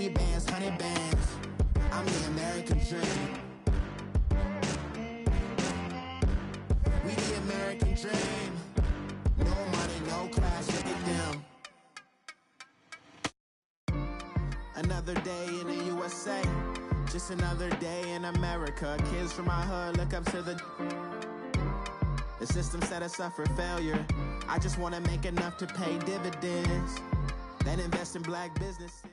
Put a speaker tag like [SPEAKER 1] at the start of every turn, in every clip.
[SPEAKER 1] 50 bands, 100 bands. I'm the American dream. We the American dream. No money, no class, look at them. Another day in the USA. Just another day in America. Kids from my hood look up to the system set us up for failure. I just want to make enough to pay dividends. Then invest in black businesses.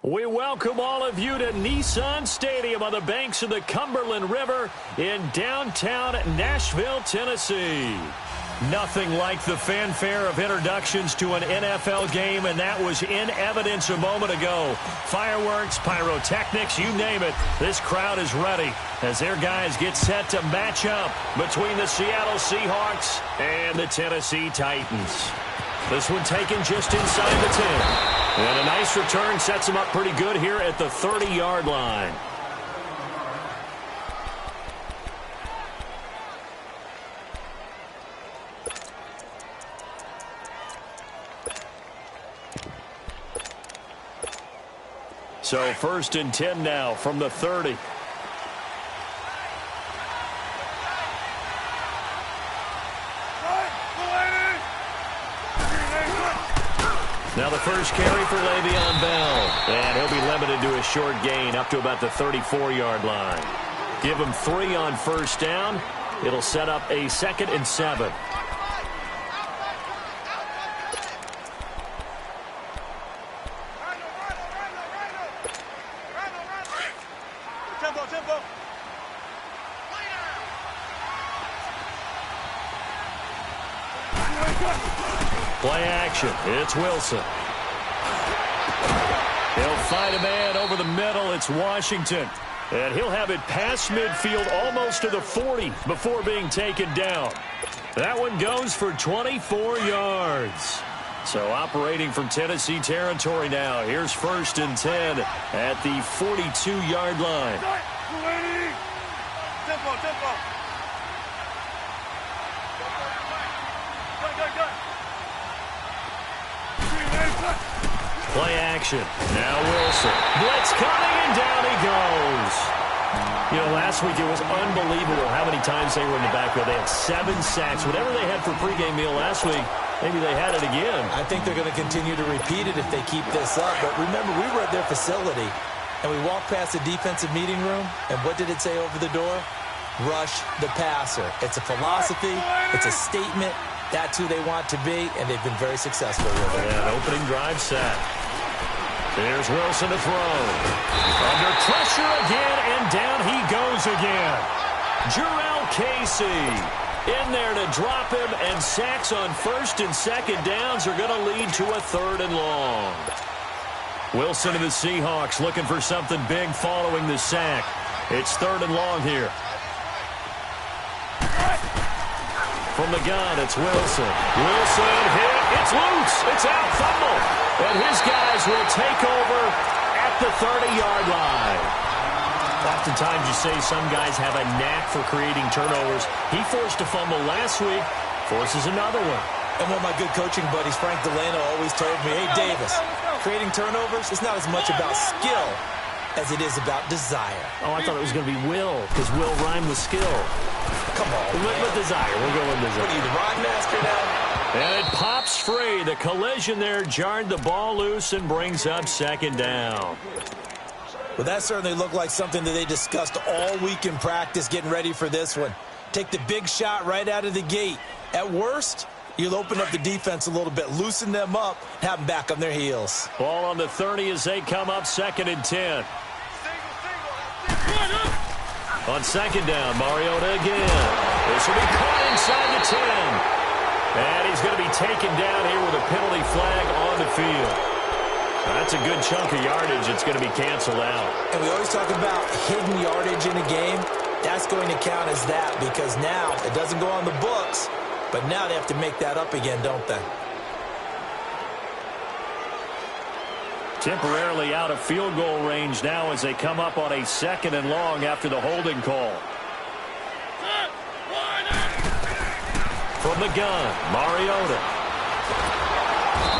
[SPEAKER 2] We welcome all of you to Nissan Stadium on the banks of the Cumberland River in downtown Nashville, Tennessee. Nothing like the fanfare of introductions to an NFL game, and that was in evidence a moment ago. Fireworks, pyrotechnics, you name it. This crowd is ready as their guys get set to match up between the Seattle Seahawks and the Tennessee Titans. This one taken just inside the 10. And a nice return sets them up pretty good here at the 30-yard line. So 1st and 10 now from the 30. Now the first carry for Le'Veon Bell. And he'll be limited to a short gain up to about the 34-yard line. Give him 3 on first down. It'll set up a 2nd and 7. Play action. It's Wilson. He'll find a man over the middle. It's Washington. And he'll have it past midfield almost to the 40 before being taken down. That one goes for 24 yards. So operating from Tennessee territory now. Here's 1st and 10 at the 42-yard line. Play action. Now Wilson. Blitz coming, and down he goes. You know, last week it was unbelievable how many times they were in the backfield. They had 7 sacks. Whatever they had for pregame meal last week, maybe they had it again.
[SPEAKER 3] I think they're going to continue to repeat it if they keep this up. But remember, we were at their facility, and we walked past the defensive meeting room, and what did it say over the door? Rush the passer. It's a philosophy. It's a statement. That's who they want to be, and they've been very successful with it.
[SPEAKER 2] Yeah, opening drive set. There's Wilson to throw. Under pressure again, and down he goes again. Jurrell Casey in there to drop him, and sacks on 1st and 2nd downs are going to lead to a 3rd and long. Wilson and the Seahawks looking for something big following the sack. It's 3rd and long here. From the gun, it's Wilson. Wilson hit. It's loose. It's out. Fumble. And his guys will take over at the 30-yard line. Oftentimes you say some guys have a knack for creating turnovers. He forced a fumble last week. Forces another one.
[SPEAKER 3] And one of my good coaching buddies, Frank Delano, always told me, hey, Davis, creating turnovers is not as much about skill as it is about desire.
[SPEAKER 2] Oh, I thought it was going to be will, because will rhyme with skill.
[SPEAKER 3] Come on,
[SPEAKER 2] with desire. We'll go with desire.
[SPEAKER 3] What are you, the rod master now?
[SPEAKER 2] And it pops free. The collision there jarred the ball loose and brings up 2nd down.
[SPEAKER 3] Well, that certainly looked like something that they discussed all week in practice getting ready for this one. Take the big shot right out of the gate. At worst, you'll open up the defense a little bit, loosen them up, have them back on their heels.
[SPEAKER 2] Ball on the 30 as they come up 2nd and 10. On 2nd down, Mariota again. This will be caught inside the 10. And he's going to be taken down here with a penalty flag on the field. That's a good chunk of yardage. It's going to be canceled out.
[SPEAKER 3] And we always talk about hidden yardage in a game. That's going to count as that because now it doesn't go on the books, but now they have to make that up again, don't they?
[SPEAKER 2] Temporarily out of field goal range now as they come up on a 2nd and long after the holding call. From the gun, Mariota.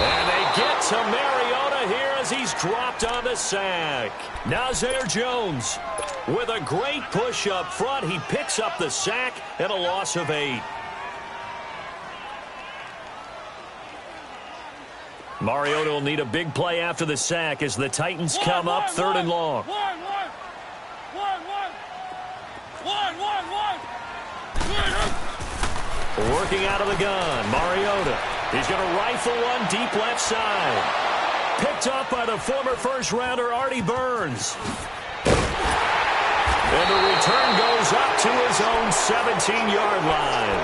[SPEAKER 2] And they get to Mariota here as he's dropped on the sack. Now Zaire Jones with a great push up front. He picks up the sack and a loss of 8. Mariota will need a big play after the sack as the Titans come up 3rd and long. Working out of the gun, Mariota. He's going to rifle one deep left side. Picked up by the former first-rounder Artie Burns. And the return goes up to his own 17-yard line.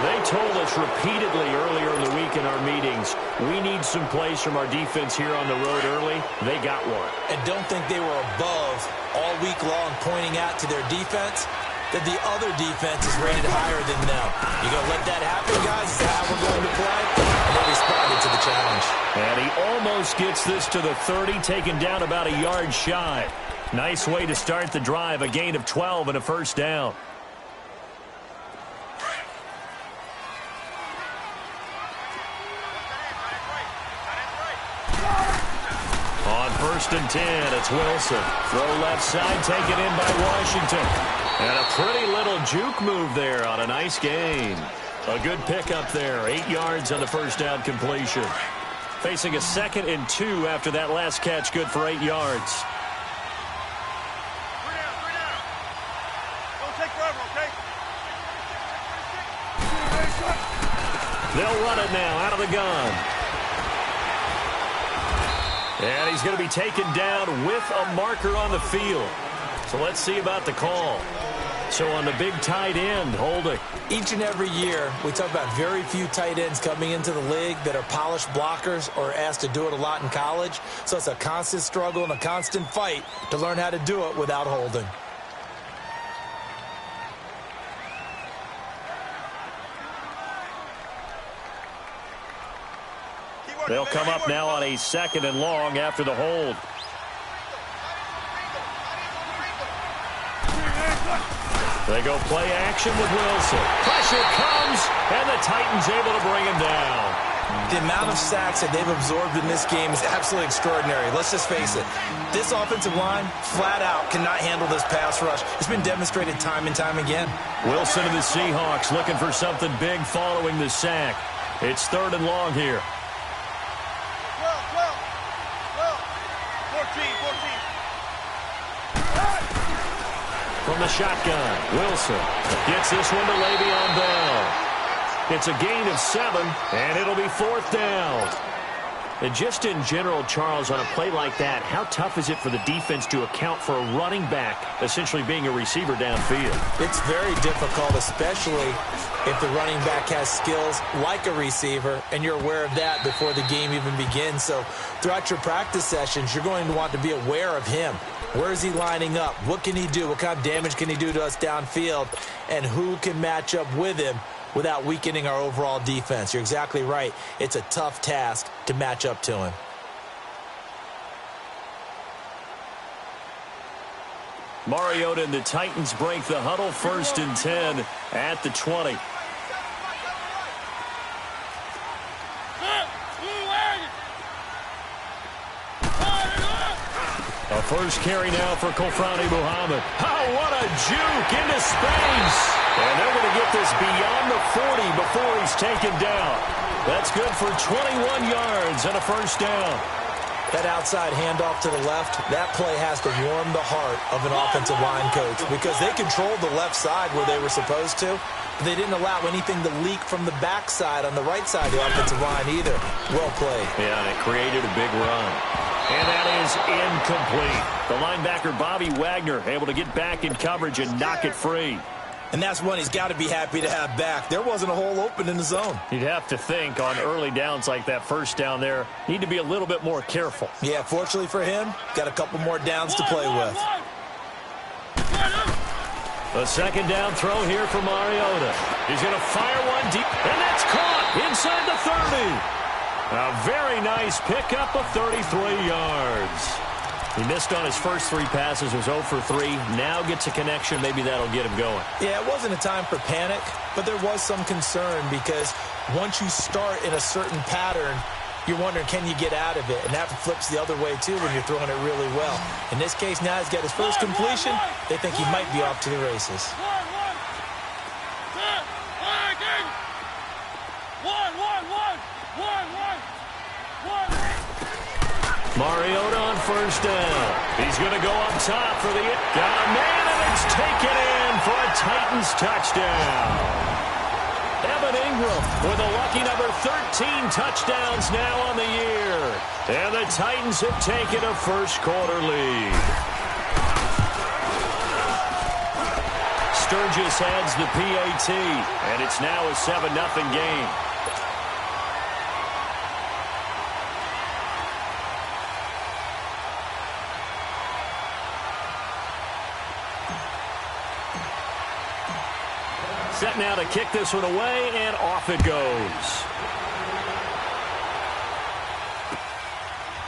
[SPEAKER 2] They told us repeatedly earlier in the week in our meetings, we need some plays from our defense here on the road early. They got one.
[SPEAKER 3] And don't think they were above all week long pointing out to their defense that the other defense is rated higher than them. You going to let that happen, guys? Is that how we're going to play? And they responded to the challenge.
[SPEAKER 2] And he almost gets this to the 30, taken down about a yard shy. Nice way to start the drive, a gain of 12 and a first down. On 1st and 10, it's Wilson. Throw left side, taken in by Washington. And a pretty little juke move there on a nice gain. A good pickup there, 8 yards on the first down completion. Facing a 2nd and 2 after that last catch, good for 8 yards. They'll run it now out of the gun. And he's going to be taken down with a marker on the field. So let's see about the call. So on the big tight end, holding.
[SPEAKER 3] Each and every year, we talk about very few tight ends coming into the league that are polished blockers or asked to do it a lot in college. So it's a constant struggle and a constant fight to learn how to do it without holding.
[SPEAKER 2] They'll come up now on a 2nd and long after the hold. They go play action with Wilson. Pressure comes, and the Titans able to bring him down.
[SPEAKER 3] The amount of sacks that they've absorbed in this game is absolutely extraordinary. Let's just face it. This offensive line, flat out, cannot handle this pass rush. It's been demonstrated time and time again.
[SPEAKER 2] Wilson and the Seahawks looking for something big following the sack. It's 3rd and long here.
[SPEAKER 4] 14.
[SPEAKER 2] From the shotgun, Wilson gets this one to Le'Veon Bell. It's a gain of 7, and it'll be 4th down. And just in general, Charles, on a play like that, how tough is it for the defense to account for a running back essentially being a receiver downfield?
[SPEAKER 3] It's very difficult, especially if the running back has skills like a receiver, and you're aware of that before the game even begins. So throughout your practice sessions, you're going to want to be aware of him. Where is he lining up? What can he do? What kind of damage can he do to us downfield? And who can match up with him without weakening our overall defense? You're exactly right. It's a tough task to match up to him.
[SPEAKER 2] Mariota and the Titans break the huddle, 1st and 10 at the 20. A first carry now for Kofrani Muhammad. Oh, what a juke into space. And they're going to get this beyond the 40 before he's taken down. That's good for 21 yards and a first down.
[SPEAKER 3] That outside handoff to the left, that play has to warm the heart of an offensive line coach because they controlled the left side where they were supposed to, but they didn't allow anything to leak from the backside on the right side of the offensive line either. Well played.
[SPEAKER 2] Yeah, and it created a big run. And that is incomplete. The linebacker, Bobby Wagner, able to get back in coverage and knock it free.
[SPEAKER 3] And that's one he's got to be happy to have back. There wasn't a hole open in the zone.
[SPEAKER 2] You'd have to think on early downs like that first down there, need to be a little bit more careful.
[SPEAKER 3] Yeah, fortunately for him, got a couple more downs to play with.
[SPEAKER 2] The second down throw here for Mariota. He's going to fire one deep, and that's caught inside the 30. A very nice pickup of 33 yards. He missed on his first 3 passes, was 0 for 3. Now gets a connection. Maybe that'll get him going.
[SPEAKER 3] Yeah, it wasn't a time for panic, but there was some concern because once you start in a certain pattern, you're wondering, can you get out of it? And that flips the other way, too, when you're throwing it really well. In this case, now he's got his first completion. They think he might be off to the races.
[SPEAKER 2] Mariota on first down. He's going to go up top for the... Got a man, and it's taken in for a Titans touchdown. Evan Ingram with a lucky number 13 touchdowns now on the year. And the Titans have taken a first-quarter lead. Sturgis heads the PAT, and it's now a 7-0 game. Set now to kick this one away, and off it goes.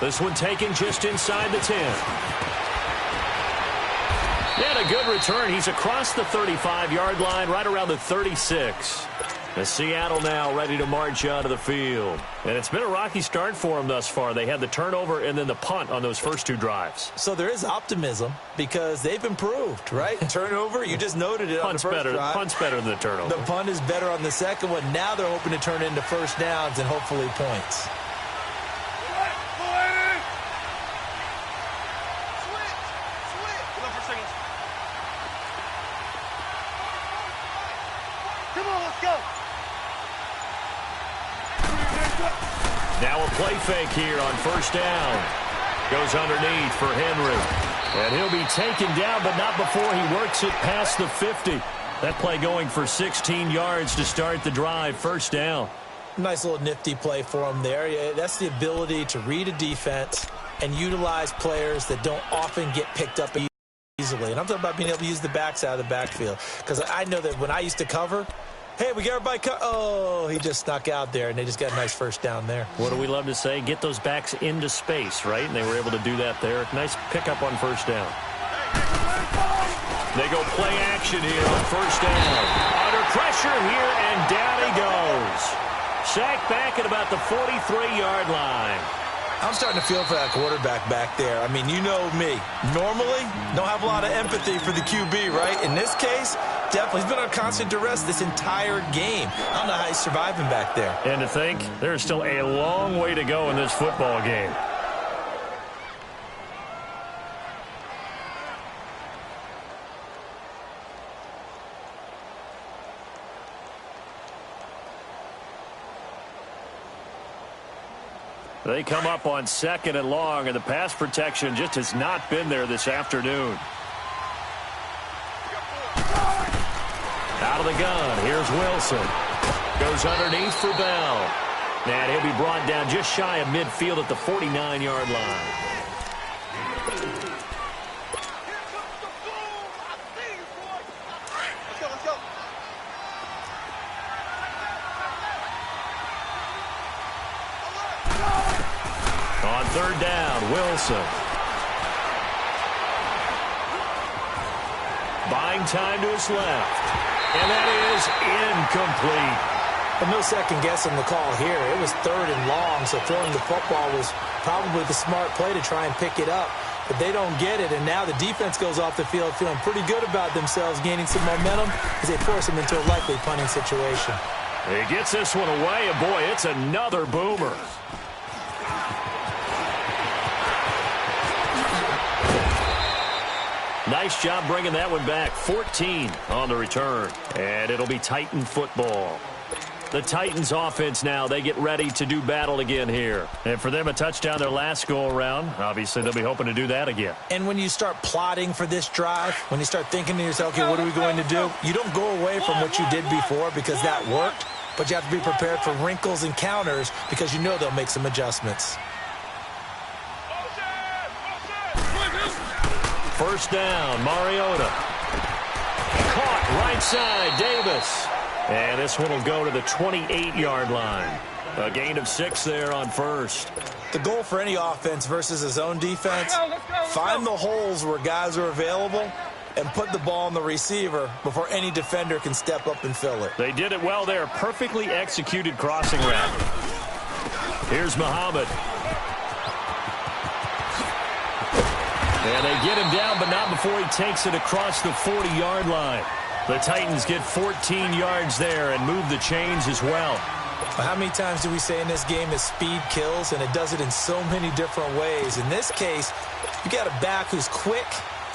[SPEAKER 2] This one taken just inside the 10. And a good return. He's across the 35-yard line, right around the 36. As Seattle now ready to march out of the field. And it's been a rocky start for them thus far. They had the turnover and then the punt on those first 2 drives.
[SPEAKER 3] So there is optimism because they've improved, right? Turnover, you just noted it on the first drive.
[SPEAKER 2] Punt's better than the turnover.
[SPEAKER 3] The punt is better on the second one. Now they're hoping to turn into first downs and hopefully points.
[SPEAKER 2] Now a play fake here on first down. Goes underneath for Henry. And he'll be taken down, but not before he works it past the 50. That play going for 16 yards to start the drive. First down.
[SPEAKER 3] Nice little nifty play for him there. Yeah, that's the ability to read a defense and utilize players that don't often get picked up easily. And I'm talking about being able to use the backs out of the backfield. Because I know that when I used to cover, hey, we got everybody oh, he just snuck out there, and they just got a nice first down there.
[SPEAKER 2] What do we love to say? Get those backs into space, right? And they were able to do that there. Nice pickup on first down. They go play action here on first down. Under pressure here, and down he goes. Sacked back at about the 43-yard line.
[SPEAKER 3] I'm starting to feel for that quarterback back there. I mean, you know me. Normally, don't have a lot of empathy for the QB, right? In this case, definitely. He's been on constant duress this entire game. I don't know how he's surviving back there.
[SPEAKER 2] And to think, there's still a long way to go in this football game. They come up on second and long, and the pass protection just has not been there this afternoon. Out of the gun, here's Wilson. Goes underneath for Bell. And he'll be brought down just shy of midfield at the 49-yard line. On third down, Wilson. Buying time to his left. And that is incomplete.
[SPEAKER 3] But no second guessing the call here. It was third and long, so throwing the football was probably the smart play to try and pick it up. But they don't get it, and now the defense goes off the field feeling pretty good about themselves, gaining some momentum as they force them into a likely punting situation.
[SPEAKER 2] He gets this one away, and boy, it's another boomer. Nice job bringing that one back. 14 on the return. And it'll be Titan football. The Titans offense now, they get ready to do battle again here. And for them, a touchdown their last go-around. Obviously, they'll be hoping to do that again.
[SPEAKER 3] And when you start plotting for this drive, when you start thinking to yourself, okay, what are we going to do? You don't go away from what you did before because that worked. But you have to be prepared for wrinkles and counters because you know they'll make some adjustments.
[SPEAKER 2] First down, Mariota. Caught right side, Davis. And this one will go to the 28-yard line. A gain of 6 there on first.
[SPEAKER 3] The goal for any offense versus a zone defense, find the holes where guys are available and put the ball on the receiver before any defender can step up and fill it.
[SPEAKER 2] They did it well there. Perfectly executed crossing route. Here's Muhammad. And they get him down, but not before he takes it across the 40-yard line. The Titans get 14 yards there and move the chains as well.
[SPEAKER 3] How many times do we say in this game that speed kills, and it does it in so many different ways? In this case, you got a back who's quick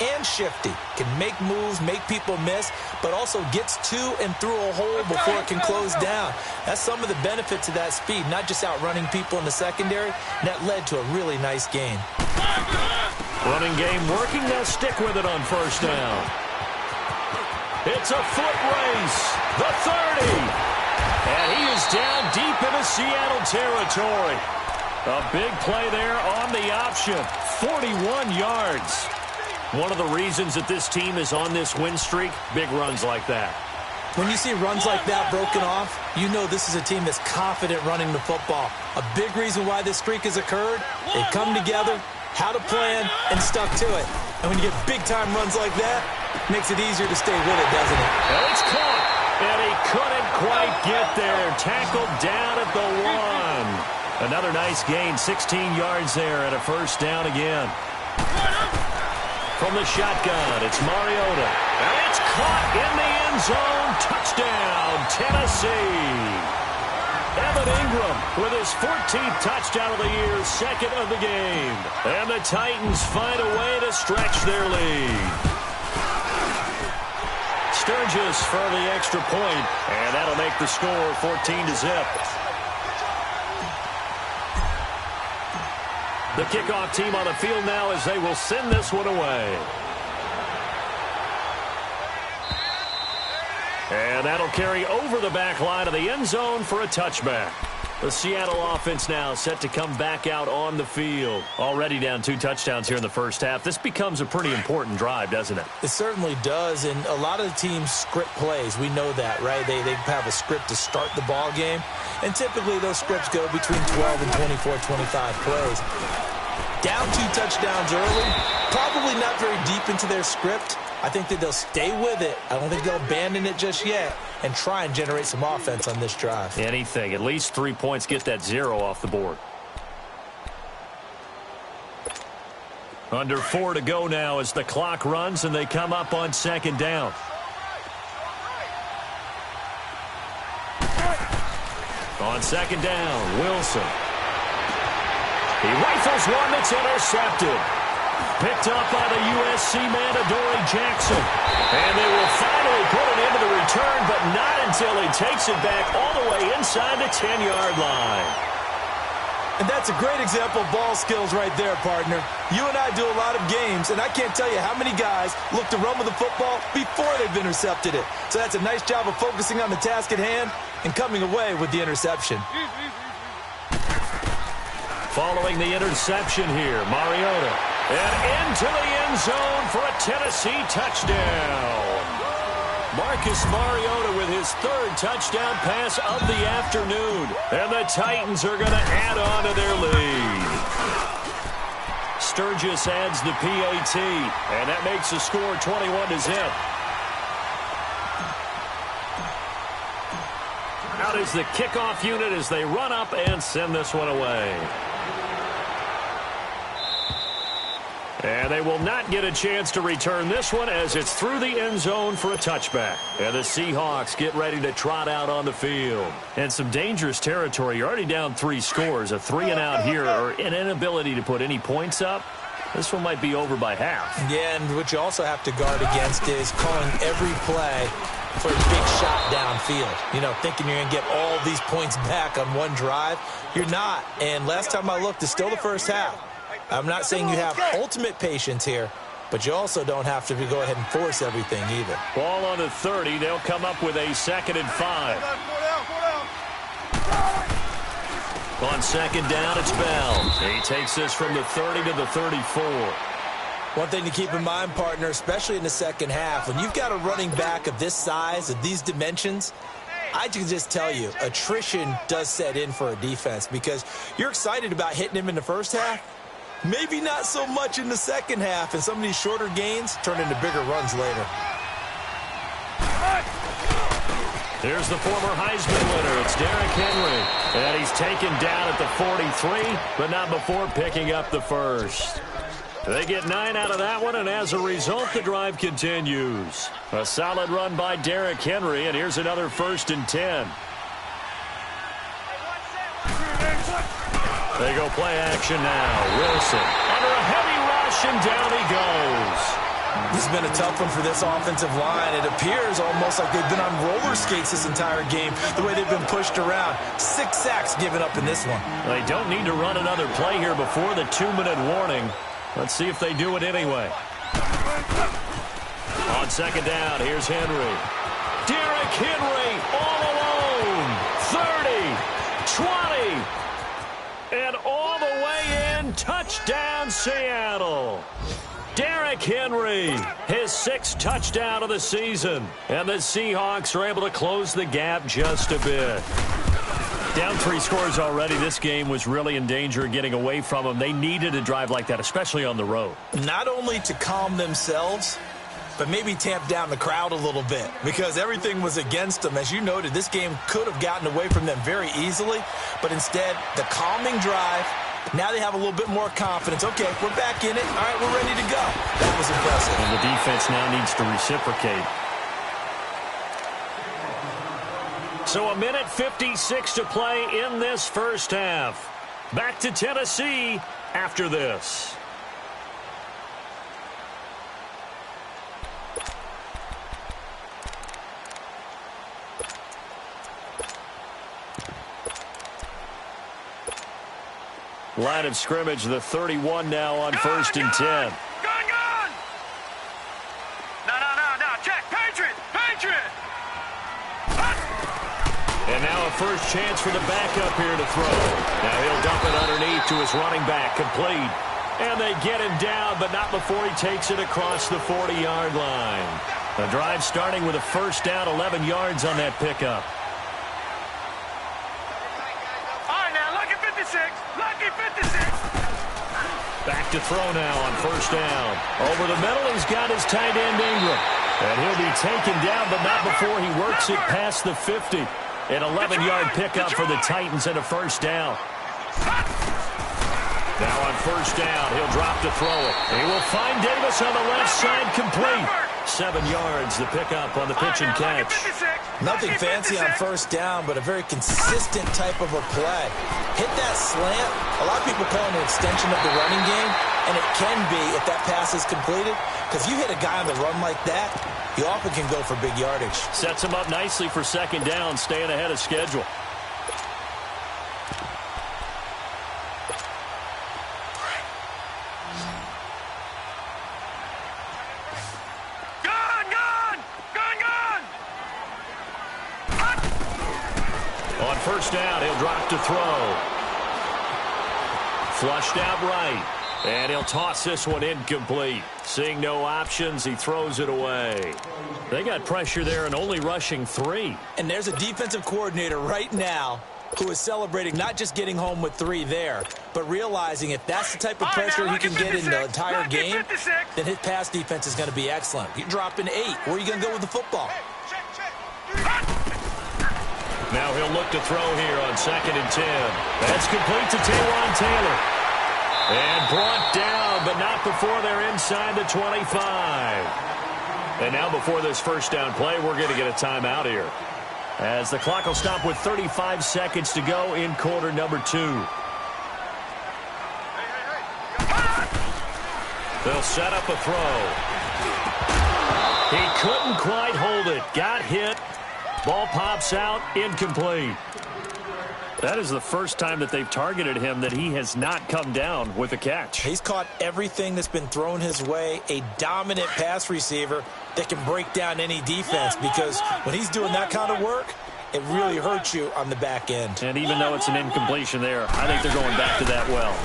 [SPEAKER 3] and shifty, can make moves, make people miss, but also gets to and through a hole before it can close down. That's some of the benefits of that speed, not just outrunning people in the secondary. And that led to a really nice gain.
[SPEAKER 2] Running game working. They'll stick with it on first down. It's a foot race. The 30. And he is down deep into Seattle territory. A big play there on the option. 41 yards. One of the reasons that this team is on this win streak, big runs like that.
[SPEAKER 3] When you see runs like that broken off, you know this is a team that's confident running the football. A big reason why this streak has occurred, they come together, had a plan, and stuck to it. And when you get big-time runs like that, it makes it easier to stay with it, doesn't it?
[SPEAKER 2] And it's caught. And he couldn't quite get there. Tackled down at the 1. Another nice gain, 16 yards there and a first down again. From the shotgun, it's Mariota. And it's caught in the end zone. Touchdown, Tennessee. Evan Ingram with his 14th touchdown of the year, second of the game. And the Titans find a way to stretch their lead. Sturgis for the extra point, and that'll make the score 14-0. The kickoff team on the field now as they will send this one away. And that'll carry over the back line of the end zone for a touchback. The Seattle offense now set to come back out on the field. Already down 2 touchdowns here in the first half. This becomes a pretty important drive, doesn't it?
[SPEAKER 3] It certainly does, and a lot of the teams script plays. We know that, right? They have a script to start the ball game, and typically those scripts go between 12 and 24, 25 plays. Down 2 touchdowns early, probably not very deep into their script. I think that they'll stay with it. I don't think they'll abandon it just yet and try and generate some offense on this drive.
[SPEAKER 2] Anything. At least 3 points. Get that 0 off the board. Under 4 to go now as the clock runs and they come up on second down. On second down, Wilson. He rifles one that's intercepted. Picked up by the USC man, Adoree Jackson. And they will finally put it into the return, but not until he takes it back all the way inside the 10-yard line.
[SPEAKER 3] And that's a great example of ball skills right there, partner. You and I do a lot of games, and I can't tell you how many guys look to run with the football before they've intercepted it. So that's a nice job of focusing on the task at hand and coming away with the interception.
[SPEAKER 2] Following the interception here, Mariota. And into the end zone for a Tennessee touchdown. Marcus Mariota with his 3rd touchdown pass of the afternoon. And the Titans are going to add on to their lead. Sturgis adds the PAT, and that makes the score 21-0. Out is the kickoff unit as they run up and send this one away. And they will not get a chance to return this one as it's through the end zone for a touchback. And the Seahawks get ready to trot out on the field. And some dangerous territory. You're already down 3 scores. A 3-and-out here or an inability to put any points up. This one might be over by half. Yeah, and what you also have to guard against is calling every play for a big shot downfield. You know, thinking you're going to get all these points back on one drive. You're not. And last time I looked, it's still the first half. I'm not saying you have ultimate patience here, but you also don't have to go ahead and force everything either. Ball on the 30. They'll come up with a 2nd and 5. On second down, it's Bell. He takes this from the 30 to the 34. One thing to keep in mind, partner, especially in the second half, when you've got a running back of this size, of these dimensions,
[SPEAKER 3] I can just tell you, attrition does set in for a defense because you're excited about hitting him in the first half. Maybe not so much in the second half, and some of these shorter gains turn into bigger runs later.
[SPEAKER 2] Here's the former Heisman winner. It's Derrick Henry. And he's taken down at the 43, but not before picking up the first. They get 9 out of that one, and as a result, the drive continues. A solid run by Derrick Henry, and here's another 1st and 10. They go play action now. Wilson under a heavy rush, and down he goes.
[SPEAKER 3] This has been a tough one for this offensive line. It appears almost like they've been on roller skates this entire game, the way they've been pushed around. 6 sacks given up in this one.
[SPEAKER 2] They don't need to run another play here before the 2-minute warning. Let's see if they do it anyway. On 2nd down, here's Henry. Derrick Henry all alone. 30, 20, and all the way in. Touchdown, Seattle. Derrick Henry, his 6th touchdown of the season. And the Seahawks are able to close the gap just a bit. Down 3 scores already. This game was really in danger of getting away from them. They needed a drive like that, especially on the road.
[SPEAKER 3] Not only to calm themselves, but maybe tamp down the crowd a little bit because everything was against them. As you noted, this game could have gotten away from them very easily, but instead, the calming drive, now they have a little bit more confidence. Okay, we're back in it. All right, we're ready to go. That was impressive.
[SPEAKER 2] And the defense now needs to reciprocate. So 1:56 to play in this first half. Back to Tennessee after this. Line of scrimmage, the 31 now on 1st and 10.
[SPEAKER 4] Gone! No, check, Patriot!
[SPEAKER 2] And now a first chance for the backup here to throw. Now he'll dump it underneath to his running back, complete. And they get him down, but not before he takes it across the 40-yard line. The drive starting with a 1st down, 11 yards on that pickup. Back to throw now on 1st down. Over the middle, he's got his tight end Ingram. And he'll be taken down, but not before he works it past the 50. An 11-yard pickup for the Titans and a 1st down. Now on 1st down, he'll drop to throw it. He will find Davis on the left side, complete. 7 yards, the pickup on the pitch and catch.
[SPEAKER 3] Nothing fancy on 1st down, but a very consistent type of a play. Hit that slant. A lot of people call it an extension of the running game, and it can be if that pass is completed, because you hit a guy on the run like that, you often can go for big yardage.
[SPEAKER 2] Sets him up nicely for 2nd down, staying ahead of schedule. On 1st down, he'll drop to throw. Flushed out right. And he'll toss this one incomplete. Seeing no options, he throws it away. They got pressure there and only rushing 3.
[SPEAKER 3] And there's a defensive coordinator right now who is celebrating not just getting home with 3 there, but realizing if that's the type of pressure he can get in the entire game, then his pass defense is going to be excellent. You're dropping 8. Where are you going to go with the football?
[SPEAKER 2] Now he'll look to throw here on 2nd and 10. That's complete to Taywan Taylor. And brought down, but not before they're inside the 25. And now before this 1st down play, we're going to get a timeout here, as the clock will stop with 35 seconds to go in quarter number 2. They'll set up a throw. He couldn't quite hold it. Got hit. Ball pops out, incomplete. That is the first time that they've targeted him that he has not come down with a catch.
[SPEAKER 3] He's caught everything that's been thrown his way. A dominant pass receiver that can break down any defense, because when he's doing that kind of work, it really hurts you on the back end.
[SPEAKER 2] And even though it's an incompletion there, I think they're going back to that well.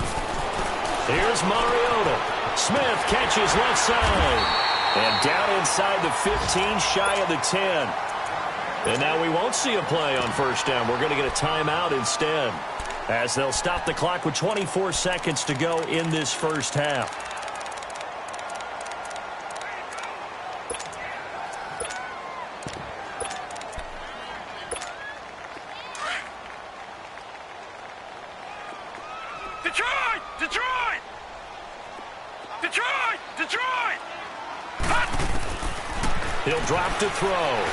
[SPEAKER 2] Here's Mariota. Smith catches left side. And down inside the 15, shy of the 10. And now we won't see a play on first down. We're going to get a timeout instead, as they'll stop the clock with 24 seconds to go in this first half.
[SPEAKER 4] Detroit! Detroit! Detroit! Detroit!
[SPEAKER 2] He'll drop to throw.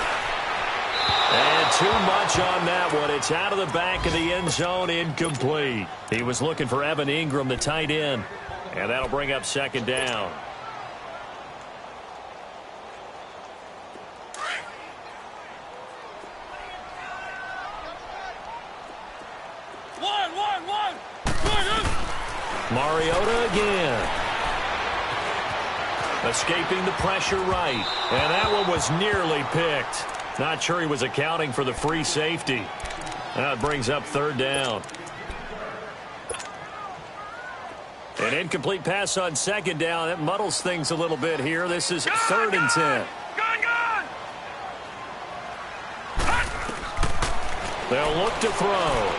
[SPEAKER 2] And too much on that one. It's out of the back of the end zone, incomplete. He was looking for Evan Ingram, the tight end. And that'll bring up second down.
[SPEAKER 4] One.
[SPEAKER 2] Mariota again. Escaping the pressure right. And that one was nearly picked. Not sure he was accounting for the free safety. That brings up third down. An incomplete pass on second down. That muddles things a little bit here. This is third and 10.
[SPEAKER 4] Gone!
[SPEAKER 2] They'll look to throw.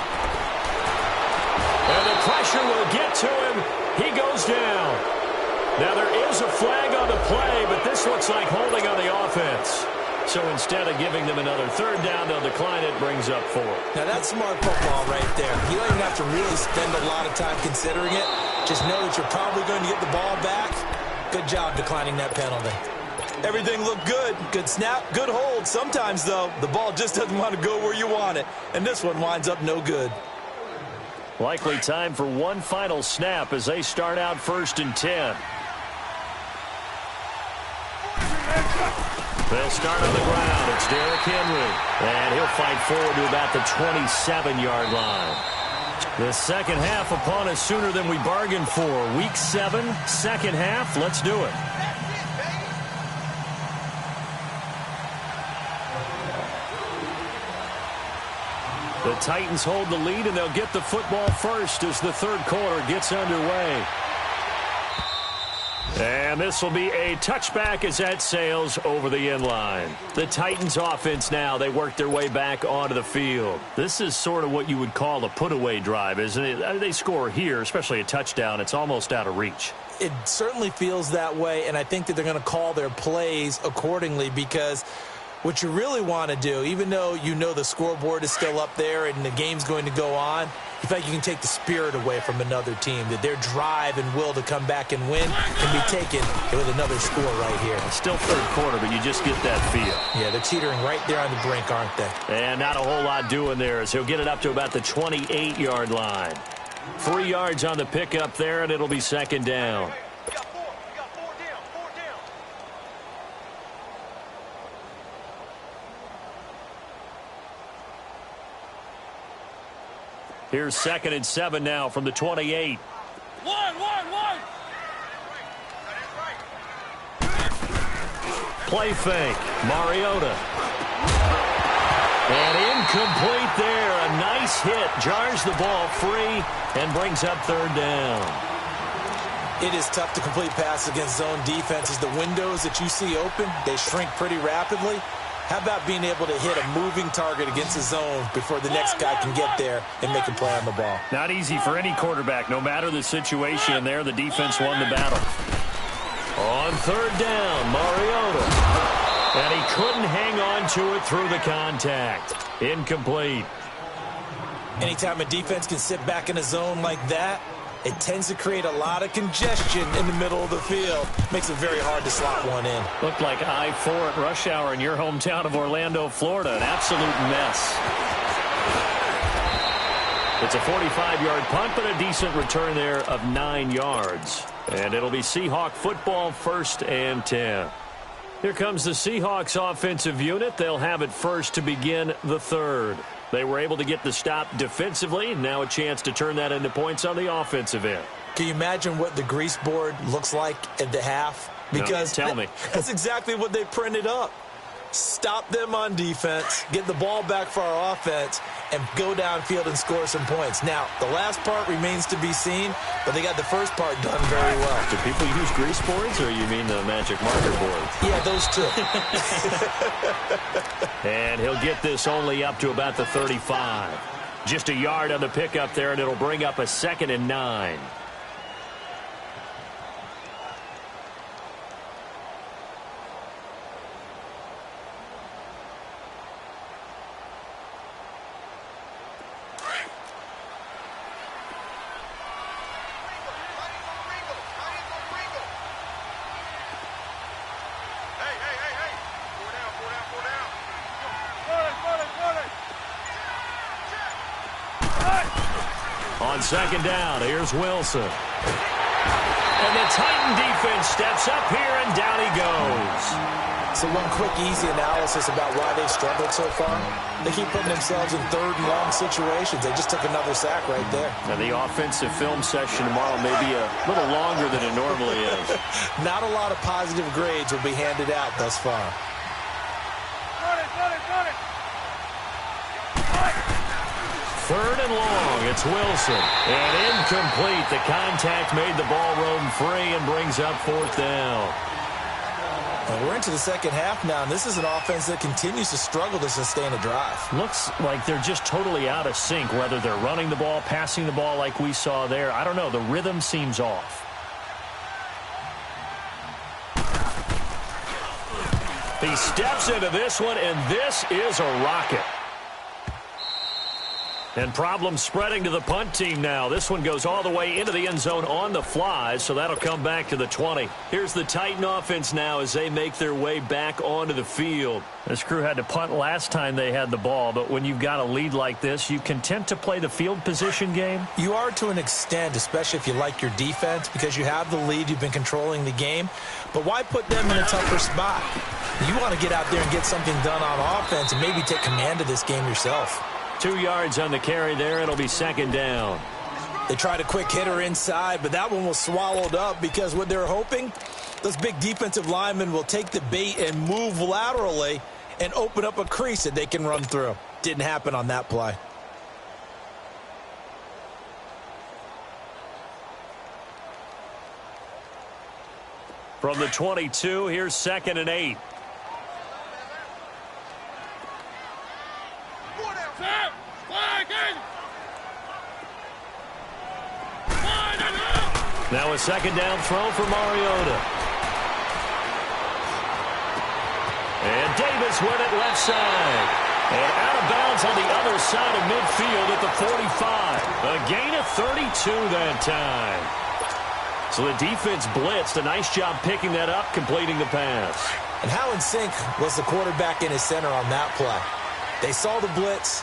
[SPEAKER 2] And the pressure will get to him. He goes down. Now there is a flag on the play, but this looks like holding on the offense. So instead of giving them another third down, they'll decline it. Brings up 4.
[SPEAKER 3] Now that's smart football right there. You don't even have to really spend a lot of time considering it. Just know that you're probably going to get the ball back. Good job declining that penalty. Everything looked good. Good snap, good hold. Sometimes, though, the ball just doesn't want to go where you want it. And this one winds up no good.
[SPEAKER 2] Likely time for one final snap as they start out first and 10. They'll start on the ground. It's Derrick Henry. And he'll fight forward to about the 27-yard line. The second half upon us sooner than we bargained for. Week 7, second half. Let's do it. The Titans hold the lead, and they'll get the football first as the third quarter gets underway. And this will be a touchback as that sails over the end line. The Titans offense now, they work their way back onto the field. This is sort of what you would call a put-away drive, isn't it? They score here, especially a touchdown. It's almost out of reach.
[SPEAKER 3] It certainly feels that way, and I think that they're going to call their plays accordingly because what you really want to do, even though you know the scoreboard is still up there and the game's going to go on, you feel like you can take the spirit away from another team, that their drive and will to come back and win can be taken with another score right here.
[SPEAKER 2] It's still third quarter, but you just get that feel.
[SPEAKER 3] Yeah, they're teetering right there on the brink, aren't they?
[SPEAKER 2] And not a whole lot doing there as he'll get it up to about the 28-yard line. 3 yards on the pickup there, and it'll be second down. Here's 2nd and 7 now from the 28.
[SPEAKER 4] One.
[SPEAKER 2] Play fake. Mariota. And incomplete there. A nice hit. Jars the ball free and brings up third down.
[SPEAKER 3] It is tough to complete passes against zone defenses. The windows that you see open, they shrink pretty rapidly. How about being able to hit a moving target against the zone before the next guy can get there and make a play on the ball?
[SPEAKER 2] Not easy for any quarterback. No matter the situation there, the defense won the battle. On third down, Mariota. And he couldn't hang on to it through the contact. Incomplete.
[SPEAKER 3] Anytime a defense can sit back in a zone like that, it tends to create a lot of congestion in the middle of the field. Makes it very hard to slot one in.
[SPEAKER 2] Looked like I-4 at rush hour in your hometown of Orlando, Florida. An absolute mess. It's a 45-yard punt, but a decent return there of 9 yards. And it'll be Seahawk football, 1st and 10. Here comes the Seahawks offensive unit. They'll have it first to begin the third. They were able to get the stop defensively. Now a chance to turn that into points on the offensive end.
[SPEAKER 3] Can you imagine what the grease board looks like at the half? Because
[SPEAKER 2] no, tell me.
[SPEAKER 3] That's exactly what they printed up. Stop them on defense, get the ball back for our offense, and go downfield and score some points. Now, the last part remains to be seen, but they got the first part done very well.
[SPEAKER 2] Do people use grease boards, or you mean the magic marker board?
[SPEAKER 3] Yeah, those two.
[SPEAKER 2] And he'll get this only up to about the 35. Just a yard on the pickup there, and it'll bring up a 2nd and 9. On 2nd down, here's Wilson. And the Titan defense steps up here, and down he goes.
[SPEAKER 3] So one quick, easy analysis about why they've struggled so far. They keep putting themselves in 3rd and long situations. They just took another sack right there.
[SPEAKER 2] And the offensive film session tomorrow may be a little longer than it normally is.
[SPEAKER 3] Not a lot of positive grades will be handed out thus far.
[SPEAKER 2] 3rd and long, it's Wilson. And incomplete. The contact made the ball roam free and brings up 4th down.
[SPEAKER 3] And we're into the second half now, and this is an offense that continues to struggle to sustain a drive.
[SPEAKER 2] Looks like they're just totally out of sync, whether they're running the ball, passing the ball like we saw there. I don't know. The rhythm seems off. He steps into this one, and this is a rocket. And problems spreading to the punt team now. This one goes all the way into the end zone on the fly, so that'll come back to the 20. Here's the Titan offense now as they make their way back onto the field. This crew had to punt last time they had the ball, but when you've got a lead like this, you content to play the field position game?
[SPEAKER 3] You are to an extent, especially if you like your defense, because you have the lead, you've been controlling the game. But why put them in a tougher spot? You want to get out there and get something done on offense and maybe take command of this game yourself.
[SPEAKER 2] 2 yards on the carry there. It'll be 2nd down.
[SPEAKER 3] They tried a quick hitter inside, but that one was swallowed up because what they're hoping, those big defensive linemen will take the bait and move laterally and open up a crease that they can run through. Didn't happen on that play.
[SPEAKER 2] From the 22, here's 2nd and 8. Now a 2nd down throw for Mariota. And Davis with it left side. And out of bounds on the other side of midfield at the 45. A gain of 32 that time. So the defense blitzed. A nice job picking that up, completing the pass.
[SPEAKER 3] And how in sync was the quarterback in his center on that play? They saw the blitz,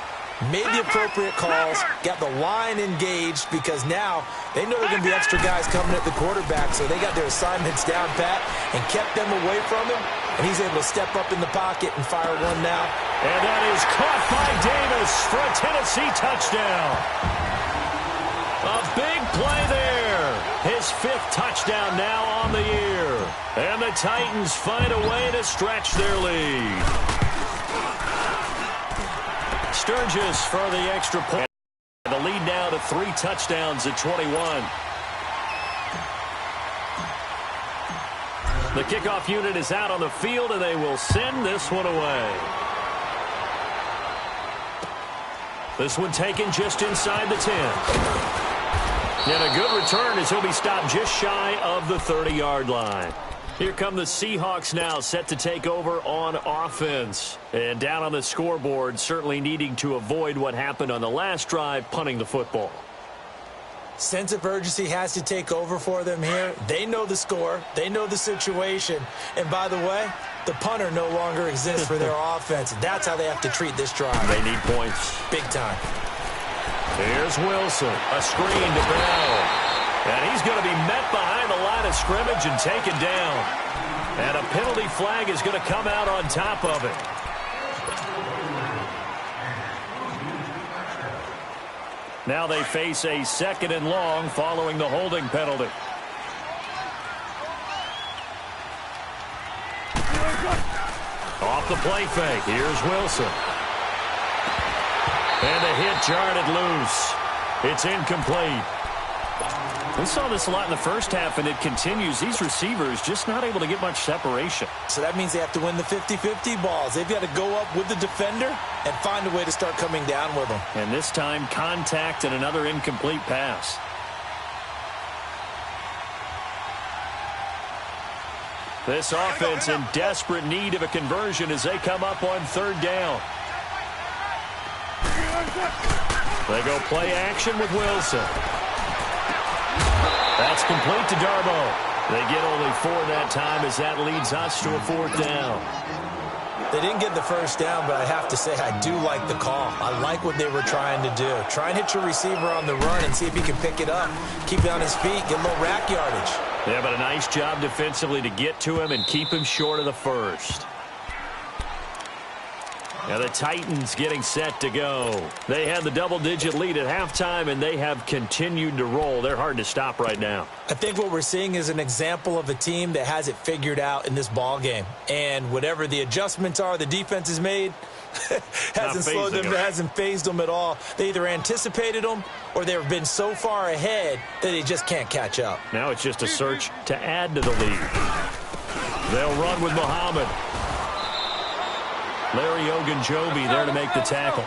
[SPEAKER 3] made the appropriate calls, got the line engaged because now they know there are going to be extra guys coming at the quarterback, so they got their assignments down pat and kept them away from him, and he's able to step up in the pocket and fire one now.
[SPEAKER 2] And that is caught by Davis for a Tennessee touchdown. A big play there. His 5th touchdown now on the year. And the Titans find a way to stretch their lead. Sturgis for the extra point. The lead now to 3 touchdowns at 21. The kickoff unit is out on the field, and they will send this one away. This one taken just inside the 10. And a good return as he'll be stopped just shy of the 30-yard line. Here come the Seahawks now, set to take over on offense. And down on the scoreboard, certainly needing to avoid what happened on the last drive, punting the football.
[SPEAKER 3] Sense of urgency has to take over for them here. They know the score. They know the situation. And by the way, the punter no longer exists for their offense. That's how they have to treat this drive.
[SPEAKER 2] They need points.
[SPEAKER 3] Big time.
[SPEAKER 2] Here's Wilson. A screen to Bell. And he's going to be met behind the line of scrimmage and taken down. And a penalty flag is going to come out on top of it. Now they face a 2nd and long following the holding penalty. Off the play fake. Here's Wilson. And the hit jarred it loose. It's incomplete. We saw this a lot in the first half, and it continues. These receivers just not able to get much separation.
[SPEAKER 3] So that means they have to win the 50-50 balls. They've got to go up with the defender and find a way to start coming down with them.
[SPEAKER 2] And this time, contact and another incomplete pass. This offense in desperate need of a conversion as they come up on third down. They go play action with Wilson. That's complete to Darboh. They get only 4 that time as that leads us to a 4th down.
[SPEAKER 3] They didn't get the first down, but I have to say I do like the call. I like what they were trying to do. Try and hit your receiver on the run and see if he can pick it up. Keep it on his feet, get a little rack yardage.
[SPEAKER 2] Yeah, but a nice job defensively to get to him and keep him short of the first. Now the Titans getting set to go. They had the double-digit lead at halftime, and they have continued to roll. They're hard to stop right now.
[SPEAKER 3] I think what we're seeing is an example of a team that has it figured out in this ball game. And whatever the adjustments are the defense has made, hasn't slowed them, hasn't phased them at all. They either anticipated them or they've been so far ahead that they just can't catch up.
[SPEAKER 2] Now it's just a search to add to the lead. They'll run with Muhammad. Larry Ogunjobi there to make the tackle.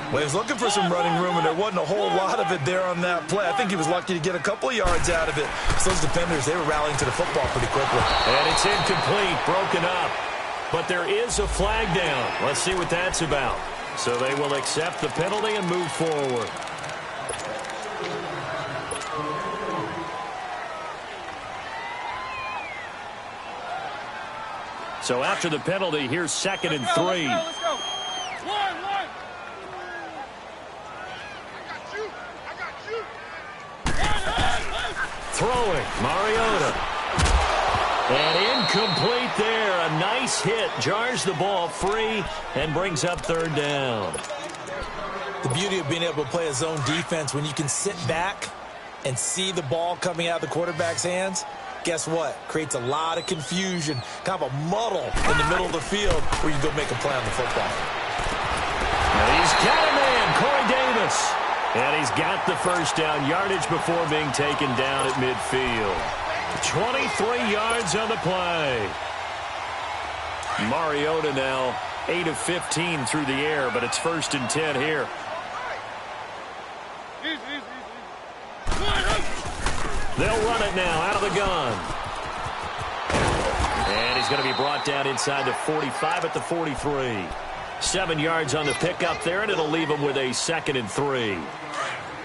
[SPEAKER 3] Well, he was looking for some running room, and there wasn't a whole lot of it there on that play. I think he was lucky to get a couple of yards out of it. So those defenders, they were rallying to the football pretty quickly.
[SPEAKER 2] And it's incomplete, broken up. But there is a flag down. Let's see what that's about. So they will accept the penalty and move forward. So after the penalty, here's 2nd and 3.
[SPEAKER 4] Let's go. 1-1.
[SPEAKER 2] Throwing, Mariota. And incomplete there. A nice hit. Jars the ball free and brings up 3rd down.
[SPEAKER 3] The beauty of being able to play a zone defense, when you can sit back and see the ball coming out of the quarterback's hands, guess what? Creates a lot of confusion, kind of a muddle in the middle of the field where you go make a play on the football.
[SPEAKER 2] And he's got a man, Corey Davis. And he's got the first down, yardage before being taken down at midfield. 23 yards on the play. Mariota now 8 of 15 through the air, but it's 1st and 10 here. They'll run it now out of the gun. And he's going to be brought down inside the 45 at the 43. 7 yards on the pickup there, and it'll leave him with a 2nd and 3.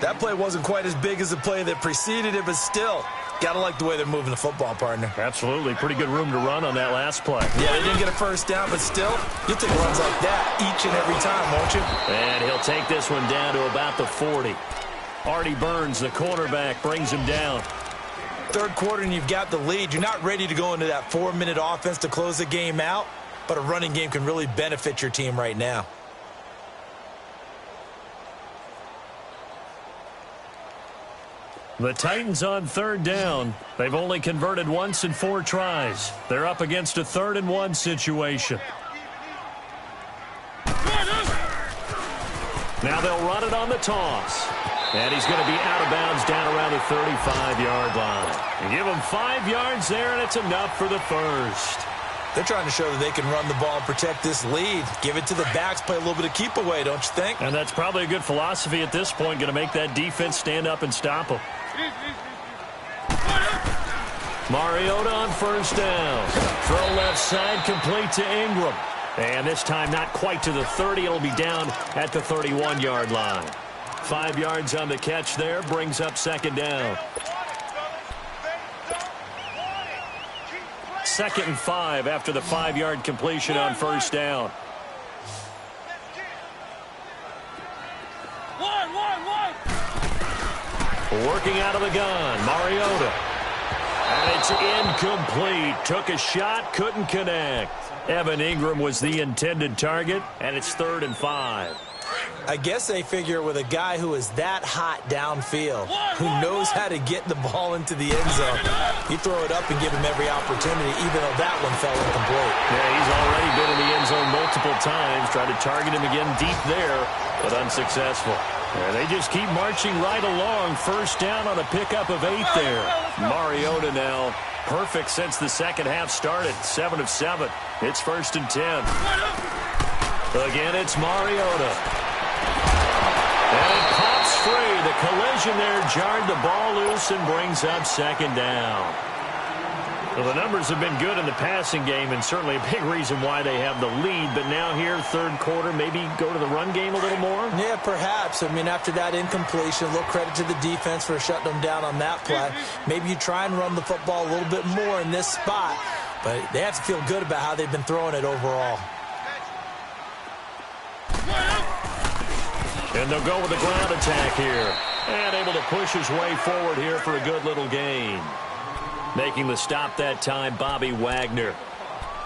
[SPEAKER 3] That play wasn't quite as big as the play that preceded it, but still, got to like the way they're moving the football, partner.
[SPEAKER 2] Absolutely. Pretty good room to run on that last play.
[SPEAKER 3] Yeah, they didn't get a first down, but still, you'll take runs like that each and every time, won't you?
[SPEAKER 2] And he'll take this one down to about the 40. Artie Burns, the cornerback, brings him down.
[SPEAKER 3] 3rd quarter and you've got the lead. You're not ready to go into that 4-minute offense to close the game out, but a running game can really benefit your team right now.
[SPEAKER 2] The Titans on 3rd down. They've only converted once in 4 tries. They're up against a 3rd and 1 situation. Now they'll run it on the toss. And he's going to be out of bounds down around the 35-yard line. And give him 5 yards there, and it's enough for the first.
[SPEAKER 3] They're trying to show that they can run the ball and protect this lead. Give it to the backs, play a little bit of keep away, don't you think?
[SPEAKER 2] And that's probably a good philosophy at this point, going to make that defense stand up and stop them. Mariota on 1st down. Throw left side, complete to Ingram. And this time not quite to the 30. It'll be down at the 31-yard line. 5 yards on the catch there, brings up 2nd down. 2nd and 5 after the 5-yard completion on 1st down.
[SPEAKER 4] 1.
[SPEAKER 2] Working out of the gun, Mariota. And it's incomplete. Took a shot, couldn't connect. Evan Ingram was the intended target, and it's 3rd and 5.
[SPEAKER 3] I guess they figure with a guy who is that hot downfield, who knows how to get the ball into the end zone, you throw it up and give him every opportunity, even though that one fell incomplete.
[SPEAKER 2] Yeah, he's already been in the end zone multiple times, tried to target him again deep there, but unsuccessful. And they just keep marching right along. First down on a pickup of 8 there. Mariota now perfect since the second half started. 7 of 7. It's 1st and 10. Again, it's Mariota. And it pops free. The collision there jarred the ball loose and brings up 2nd down. Well, the numbers have been good in the passing game and certainly a big reason why they have the lead. But now here, third quarter, maybe go to the run game a little more?
[SPEAKER 3] Yeah, perhaps. I mean, after that incompletion, a little credit to the defense for shutting them down on that play. Maybe you try and run the football a little bit more in this spot. But they have to feel good about how they've been throwing it overall.
[SPEAKER 2] And they'll go with the ground attack here. And able to push his way forward here for a good little gain. Making the stop that time, Bobby Wagner.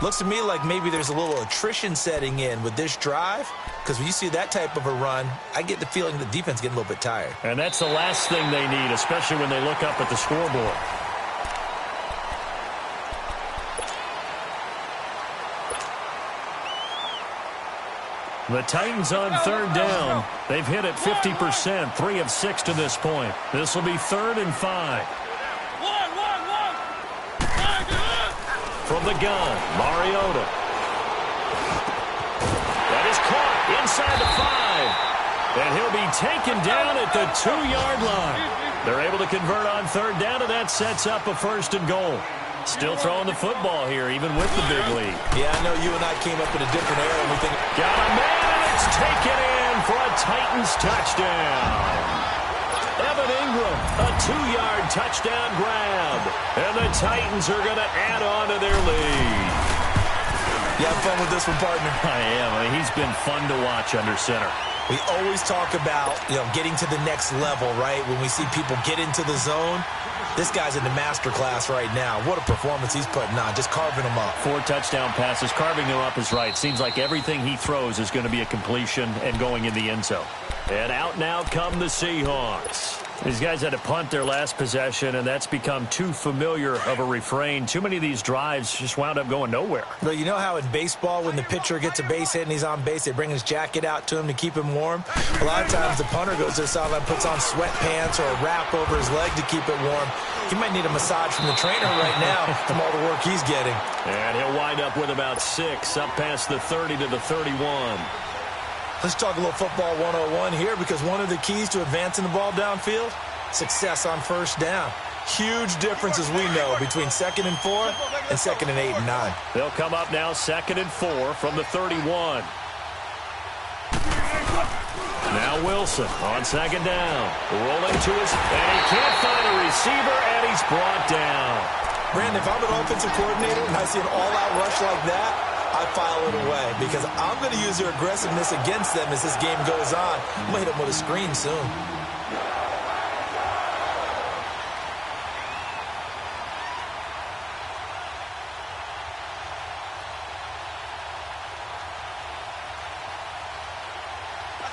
[SPEAKER 3] Looks to me like maybe there's a little attrition setting in with this drive. Because when you see that type of a run, I get the feeling the defense getting a little bit tired.
[SPEAKER 2] And that's the last thing they need, especially when they look up at the scoreboard. The Titans on third down. They've hit it 50%, 3 of 6 to this point. This will be 3rd and 5. From the gun, Mariota. That is caught inside the 5. And he'll be taken down at the 2-yard line. They're able to convert on third down, and that sets up a 1st and goal. Still throwing the football here, even with the big lead.
[SPEAKER 3] Yeah, I know you and I came up in a different era, and we think...
[SPEAKER 2] Got a man, and it's taken in for a Titans touchdown. Evan Ingram, a 2-yard touchdown grab. And the Titans are going to add on to their lead.
[SPEAKER 3] You have fun with this one, partner?
[SPEAKER 2] I am. I mean, he's been fun to watch under center.
[SPEAKER 3] We always talk about, getting to the next level, right? When we see people get into the zone, this guy's in the master class right now. What a performance he's putting on, just carving them up. 4
[SPEAKER 2] touchdown passes, carving them up is right. Seems like everything he throws is going to be a completion and going in the end zone. And out now come the Seahawks. These guys had to punt their last possession, and that's become too familiar of a refrain. Too many of these drives just wound up going nowhere.
[SPEAKER 3] But you know how in baseball, when the pitcher gets a base hit and he's on base, they bring his jacket out to him to keep him warm? A lot of times the punter goes to the sideline, puts on sweatpants or a wrap over his leg to keep it warm. He might need a massage from the trainer right now from all the work he's getting.
[SPEAKER 2] And he'll wind up with about 6, up past the 30 to the 31.
[SPEAKER 3] Let's talk a little football 101 here, because one of the keys to advancing the ball downfield, success on first down. Huge difference, as we know, between 2nd and 4 and 2nd and 8 and 9.
[SPEAKER 2] They'll come up now 2nd and 4 from the 31. Now Wilson on 2nd down. Rolling to his, and he can't find a receiver, and he's brought down.
[SPEAKER 3] Brandon, if I'm an offensive coordinator and I see an all-out rush like that, I file it away, because I'm going to use their aggressiveness against them as this game goes on. I'm going to hit them with a screen soon.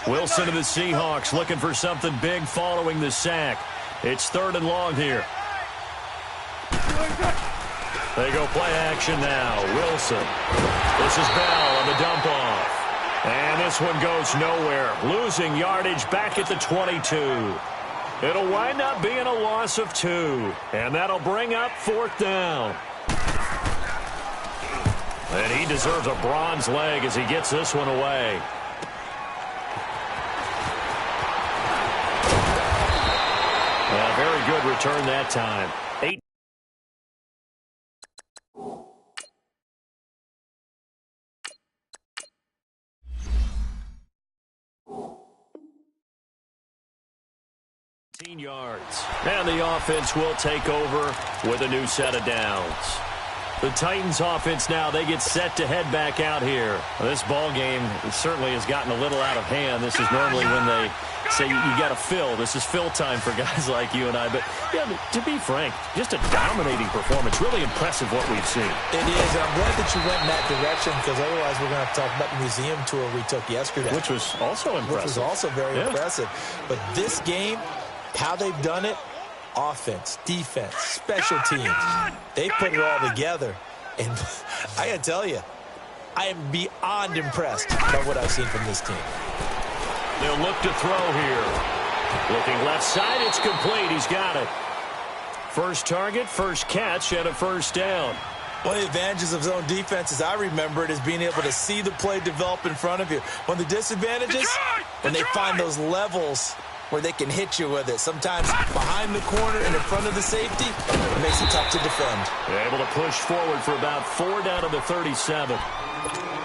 [SPEAKER 2] Wilson to the Seahawks looking for something big following the sack. It's 3rd and long here. They go play action now. Wilson. This is Bell on the dump off. And this one goes nowhere. Losing yardage back at the 22. It'll wind up being a loss of 2. And that'll bring up 4th down. And he deserves a bronze leg as he gets this one away. Very good return that time. 8. Yards. And the offense will take over with a new set of downs. The Titans offense now, they get set to head back out here. This ball game certainly has gotten a little out of hand. This is normally when they say you got to fill. This is fill time for guys like you and I. But yeah, to be frank, just a dominating performance. Really impressive what we've seen.
[SPEAKER 3] It is, and I'm glad that you went in that direction, because otherwise we're going to have to talk about the museum tour we took yesterday.
[SPEAKER 2] Which was also impressive.
[SPEAKER 3] Which was also very impressive. But this game, how they've done it, offense, defense, special teams, they put it all together. And I got to tell you, I am beyond impressed by what I've seen from this team.
[SPEAKER 2] They'll look to throw here. Looking left side, it's complete. He's got it. First target, first catch, and a first down.
[SPEAKER 3] One of the advantages of zone defense, as I remember it, is being able to see the play develop in front of you. One of the disadvantages, when they find those levels where they can hit you with it. Sometimes behind the corner and in front of the safety, it makes it tough to defend.
[SPEAKER 2] They're able to push forward for about 4 down to the 37.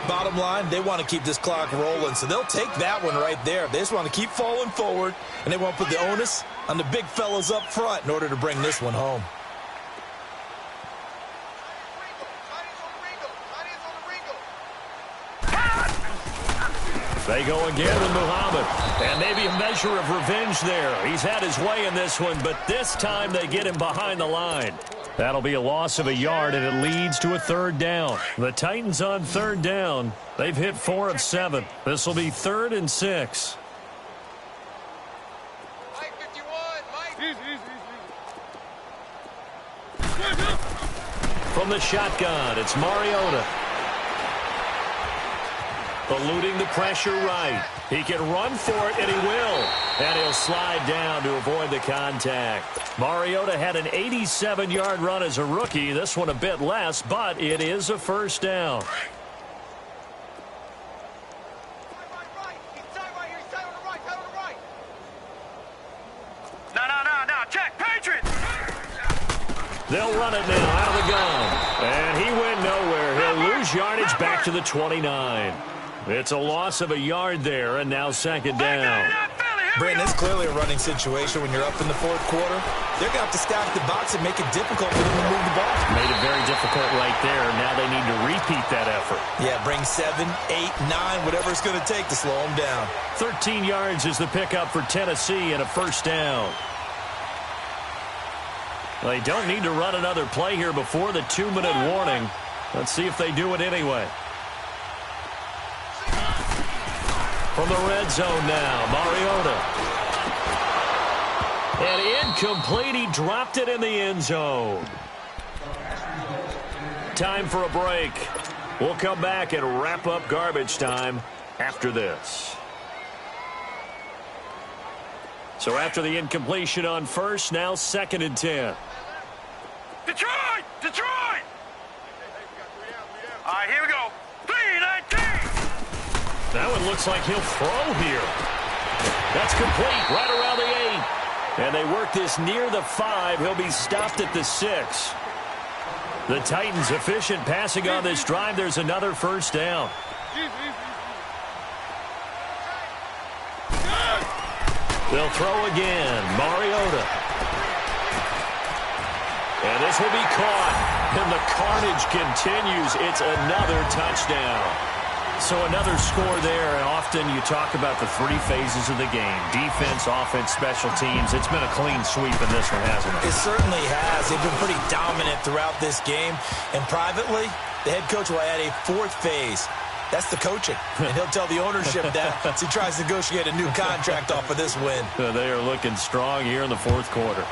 [SPEAKER 3] Bottom line, they want to keep this clock rolling, so they'll take that one right there. They just want to keep falling forward, and they want to put the onus on the big fellas up front in order to bring this one home.
[SPEAKER 2] They go again with Muhammad. And maybe a measure of revenge there. He's had his way in this one, but this time they get him behind the line. That'll be a loss of a yard, and it leads to a third down. The Titans on third down. They've hit 4 of 7. This will be 3rd and 6.
[SPEAKER 4] Mike 51, Mike.
[SPEAKER 2] From the shotgun, it's Mariota. Eluding the pressure right. He can run for it, and he will. And he'll slide down to avoid the contact. Mariota had an 87-yard run as a rookie. This one a bit less, but it is a first down.
[SPEAKER 4] No. Check. Patriots.
[SPEAKER 2] They'll run it now out of the gun. And he went nowhere. He'll lose yardage back to the 29. It's a loss of a yard there, and now second down.
[SPEAKER 3] Brandon, it's clearly a running situation when you're up in the fourth quarter. They're going to have to stack the box and make it difficult for them to move the ball.
[SPEAKER 2] Made it very difficult right there. Now they need to repeat that effort.
[SPEAKER 3] Yeah, bring 7, 8, 9, whatever it's going to take to slow them down.
[SPEAKER 2] 13 yards is the pickup for Tennessee and a first down. They don't need to run another play here before the 2-minute warning. Let's see if they do it anyway. From the red zone now, Mariota. And incomplete, he dropped it in the end zone. Time for a break. We'll come back and wrap up garbage time after this. So after the incompletion on first, now 2nd and 10.
[SPEAKER 4] Detroit! All right, here we go. 3-19.
[SPEAKER 2] That one looks like he'll throw here. That's complete, right around the 8. And they work this near the 5. He'll be stopped at the 6. The Titans efficient passing on this drive. There's another first down. They'll throw again. Mariota. And this will be caught. And the carnage continues. It's another touchdown. So another score there, and often you talk about the 3 phases of the game. Defense, offense, special teams. It's been a clean sweep in this one, hasn't it?
[SPEAKER 3] It certainly has. They've been pretty dominant throughout this game. And privately, the head coach will add a 4th phase. That's the coaching. And he'll tell the ownership that as he tries to negotiate a new contract off of this win.
[SPEAKER 2] They are looking strong here in the 4th quarter.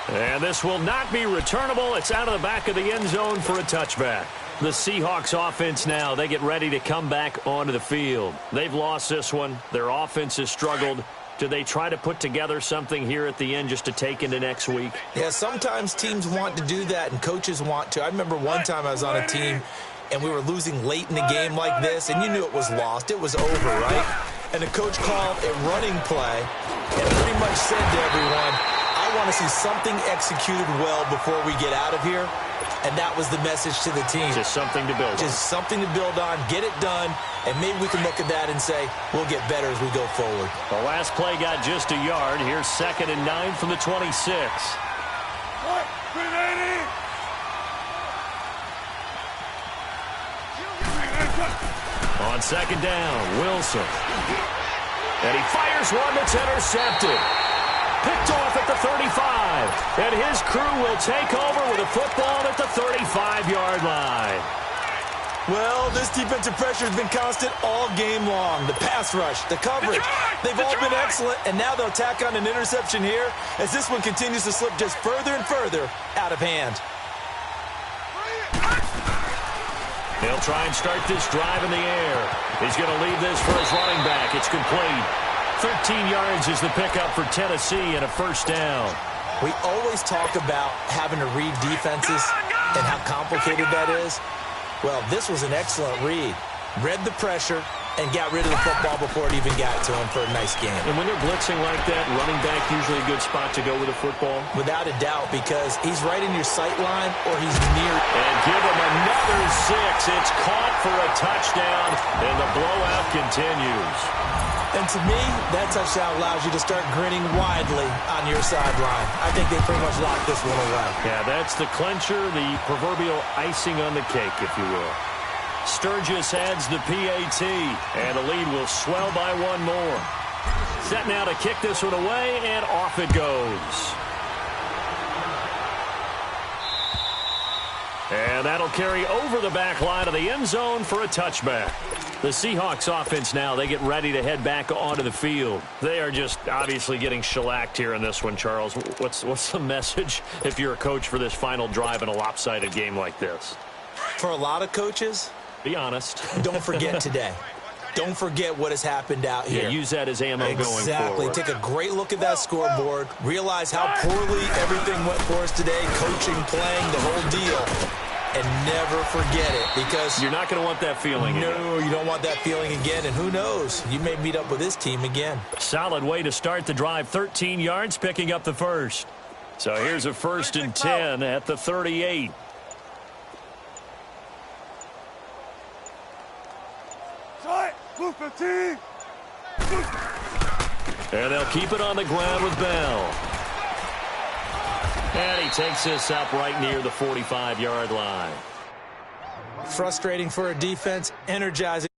[SPEAKER 2] And this will not be returnable. It's out of the back of the end zone for a touchback. The Seahawks offense now, they get ready to come back onto the field. They've lost this one. Their offense has struggled. Do they try to put together something here at the end just to take into next week?
[SPEAKER 3] Yeah, sometimes teams want to do that and coaches want to. I remember one time I was on a team and we were losing late in the game like this, and you knew it was lost. It was over, right? And the coach called a running play and pretty much said to everyone, I want to see something executed well before we get out of here. And that was the message to the team.
[SPEAKER 2] Just something to build on.
[SPEAKER 3] Just something to build on, get it done, and maybe we can look at that and say, we'll get better as we go forward.
[SPEAKER 2] The last play got just a yard. Here's 2nd and 9 from the 26. On second down, Wilson. And he fires one that's intercepted. Picked off at the 35. And his crew will take over with a football at the 35-yard line.
[SPEAKER 3] Well, this defensive pressure has been constant all game long. The pass rush, the coverage, they've all been excellent, and now they'll tack on an interception here as this one continues to slip just further and further out of hand.
[SPEAKER 2] They'll try and start this drive in the air. He's going to leave this for his running back. It's complete. 13 yards is the pickup for Tennessee and a first down.
[SPEAKER 3] We always talk about having to read defenses and how complicated that is. Well, this was an excellent read. Read the pressure and got rid of the football before it even got to him for a nice game.
[SPEAKER 2] And when they're blitzing like that, running back usually a good spot to go with the football?
[SPEAKER 3] Without a doubt, because he's right in your sight line or he's near.
[SPEAKER 2] And give him another 6. It's caught for a touchdown, and the blowout continues.
[SPEAKER 3] And to me, that touchdown allows you to start grinning widely on your sideline. I think they pretty much locked this one away.
[SPEAKER 2] Yeah, that's the clincher, the proverbial icing on the cake, if you will. Sturgis adds the PAT, and the lead will swell by one more. Set now to kick this one away, and off it goes. And that'll carry over the back line of the end zone for a touchback. The Seahawks offense now, they get ready to head back onto the field. They are just obviously getting shellacked here in this one, Charles. What's the message if you're a coach for this final drive in a lopsided game like this?
[SPEAKER 3] For a lot of coaches,
[SPEAKER 2] be honest.
[SPEAKER 3] Don't forget today. Don't forget what has happened out here.
[SPEAKER 2] Yeah, use that as ammo going forward.
[SPEAKER 3] Exactly. Take a great look at that scoreboard. Realize how poorly everything went for us today. Coaching, playing, the whole deal. And never forget it, because
[SPEAKER 2] you're not going to want that feeling again.
[SPEAKER 3] No, you don't want that feeling again, and who knows? You may meet up with this team again.
[SPEAKER 2] Solid way to start the drive. 13 yards, picking up the first. So here's a 1st and 10 at the 38.
[SPEAKER 4] Move 15.
[SPEAKER 2] And they'll keep it on the ground with Bell. And he takes this up right near the 45-yard line.
[SPEAKER 3] Frustrating for a defense, energizing.